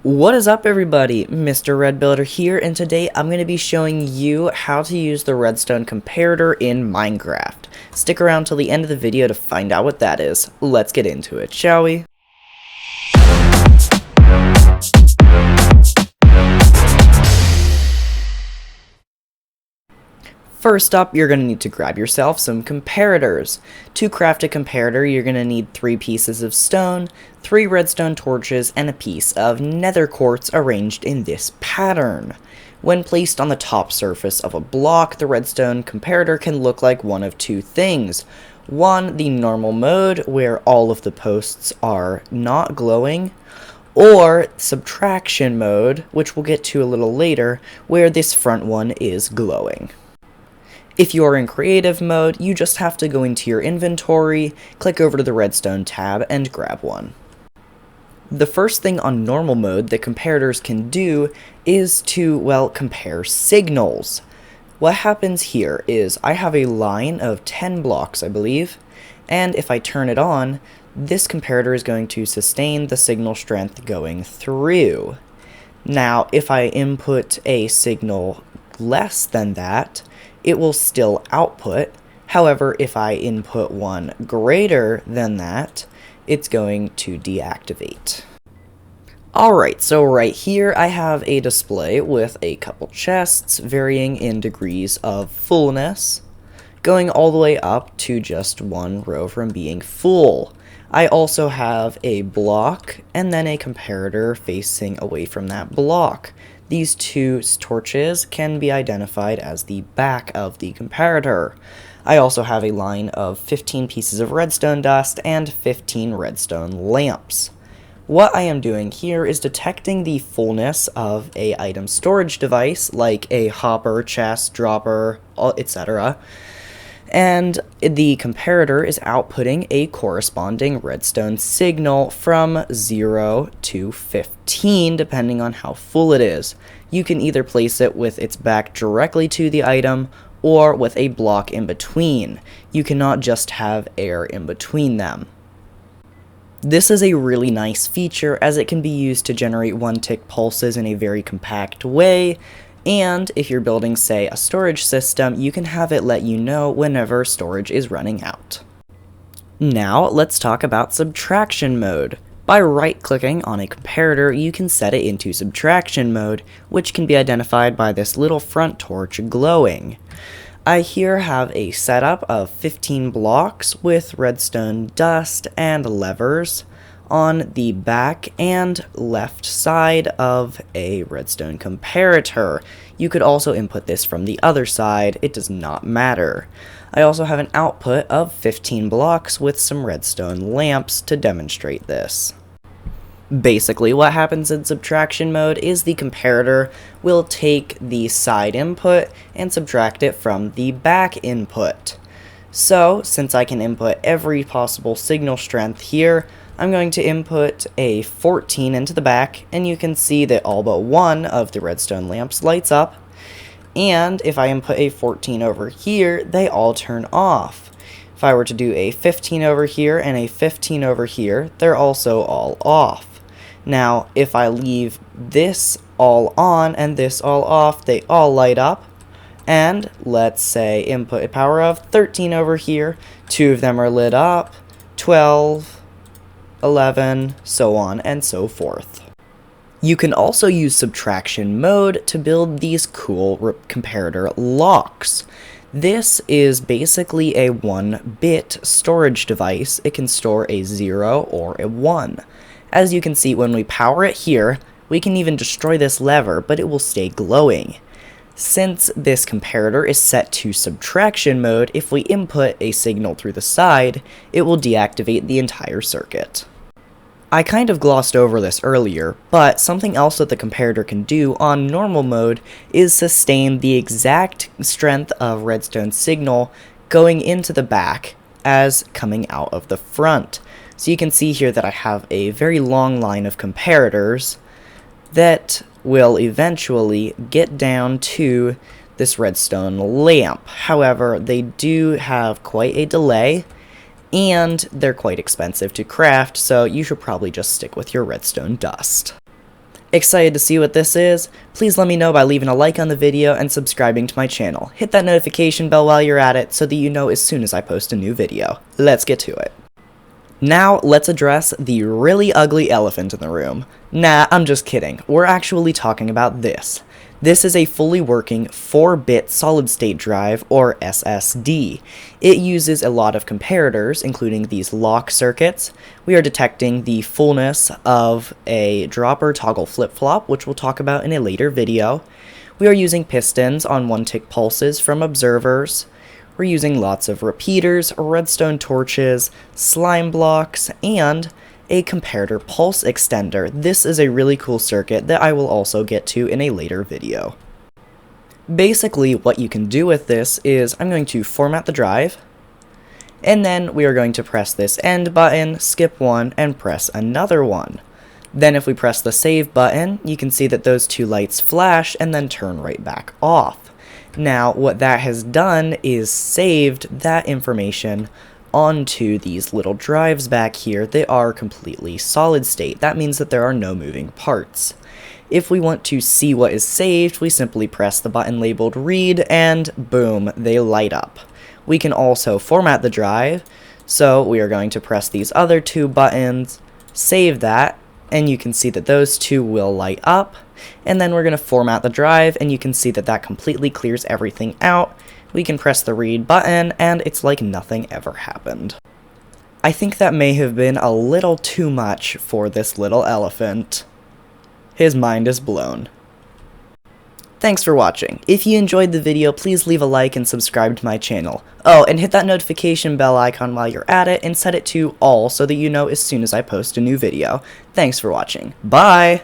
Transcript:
What is up, everybody? Mr. Red Builder here, and today I'm going to be showing you how to use the Redstone Comparator in Minecraft. Stick around till the end of the video to find out what that is. Let's get into it, shall we? First up, you're going to need to grab yourself some comparators. To craft a comparator, you're going to need 3 pieces of stone, 3 redstone torches, and a piece of nether quartz arranged in this pattern. When placed on the top surface of a block, the redstone comparator can look like one of 2 things. One, the normal mode, where all of the posts are not glowing, or subtraction mode, which we'll get to a little later, where this front one is glowing. If you're in creative mode, you just have to go into your inventory, click over to the redstone tab, and grab one. The first thing on normal mode that comparators can do is to, well, compare signals. What happens here is I have a line of 10 blocks, I believe, and if I turn it on, this comparator is going to sustain the signal strength going through. Now, if I input a signal less than that, it will still output. However, if I input one greater than that, it's going to deactivate. Alright, so right here I have a display with a couple chests varying in degrees of fullness, going all the way up to just one row from being full. I also have a block and then a comparator facing away from that block. These 2 torches can be identified as the back of the comparator. I also have a line of 15 pieces of redstone dust and 15 redstone lamps. What I am doing here is detecting the fullness of a item storage device, like a hopper, chest, dropper, etc. And the comparator is outputting a corresponding redstone signal from 0 to 15, depending on how full it is. You can either place it with its back directly to the item, or with a block in between. You cannot just have air in between them. This is a really nice feature, as it can be used to generate 1-tick pulses in a very compact way, and if you're building, say, a storage system, you can have it let you know whenever storage is running out. Now, let's talk about subtraction mode. By right-clicking on a comparator, you can set it into subtraction mode, which can be identified by this little front torch glowing. I here have a setup of 15 blocks with redstone dust and levers on the back and left side of a redstone comparator. You could also input this from the other side, it does not matter. I also have an output of 15 blocks with some redstone lamps to demonstrate this. Basically, what happens in subtraction mode is the comparator will take the side input and subtract it from the back input. So, since I can input every possible signal strength here, I'm going to input a 14 into the back, and you can see that all but one of the redstone lamps lights up. And if I input a 14 over here, they all turn off. If I were to do a 15 over here and a 15 over here, they're also all off. Now, if I leave this all on and this all off, they all light up. And let's say input a power of 13 over here, 2 of them are lit up, 12, 11, so on and so forth. You can also use subtraction mode to build these cool comparator locks. This is basically a 1-bit storage device. It can store a 0 or a 1. As you can see, when we power it here, we can even destroy this lever, but it will stay glowing. Since this comparator is set to subtraction mode, if we input a signal through the side, it will deactivate the entire circuit. I kind of glossed over this earlier, but something else that the comparator can do on normal mode is sustain the exact strength of redstone signal going into the back as coming out of the front. So you can see here that I have a very long line of comparators that will eventually get down to this redstone lamp. However, they do have quite a delay, and they're quite expensive to craft, so you should probably just stick with your redstone dust. Excited to see what this is? Please let me know by leaving a like on the video and subscribing to my channel. Hit that notification bell while you're at it so that you know as soon as I post a new video. Let's get to it. Now, let's address the really ugly elephant in the room. Nah, I'm just kidding. We're actually talking about this. This is a fully working 4-bit solid-state drive, or SSD. It uses a lot of comparators, including these lock circuits. We are detecting the fullness of a dropper toggle flip-flop, which we'll talk about in a later video. We are using pistons on 1-tick pulses from observers. We're using lots of repeaters, redstone torches, slime blocks, and a comparator pulse extender. This is a really cool circuit that I will also get to in a later video. Basically, what you can do with this is I'm going to format the drive, and then we are going to press this end button, skip one, and press another one. Then if we press the save button, you can see that those two lights flash and then turn right back off. Now, what that has done is saved that information onto these little drives back here that are completely solid state. That means that there are no moving parts. If we want to see what is saved, we simply press the button labeled read and boom, they light up. We can also format the drive, so we are going to press these other two buttons, save that, and you can see that those two will light up, and then we're going to format the drive, and you can see that that completely clears everything out. We can press the read button, and it's like nothing ever happened. I think that may have been a little too much for this little elephant. His mind is blown. Thanks for watching. If you enjoyed the video, please leave a like and subscribe to my channel. Oh, and hit that notification bell icon while you're at it and set it to all so that you know as soon as I post a new video. Thanks for watching. Bye!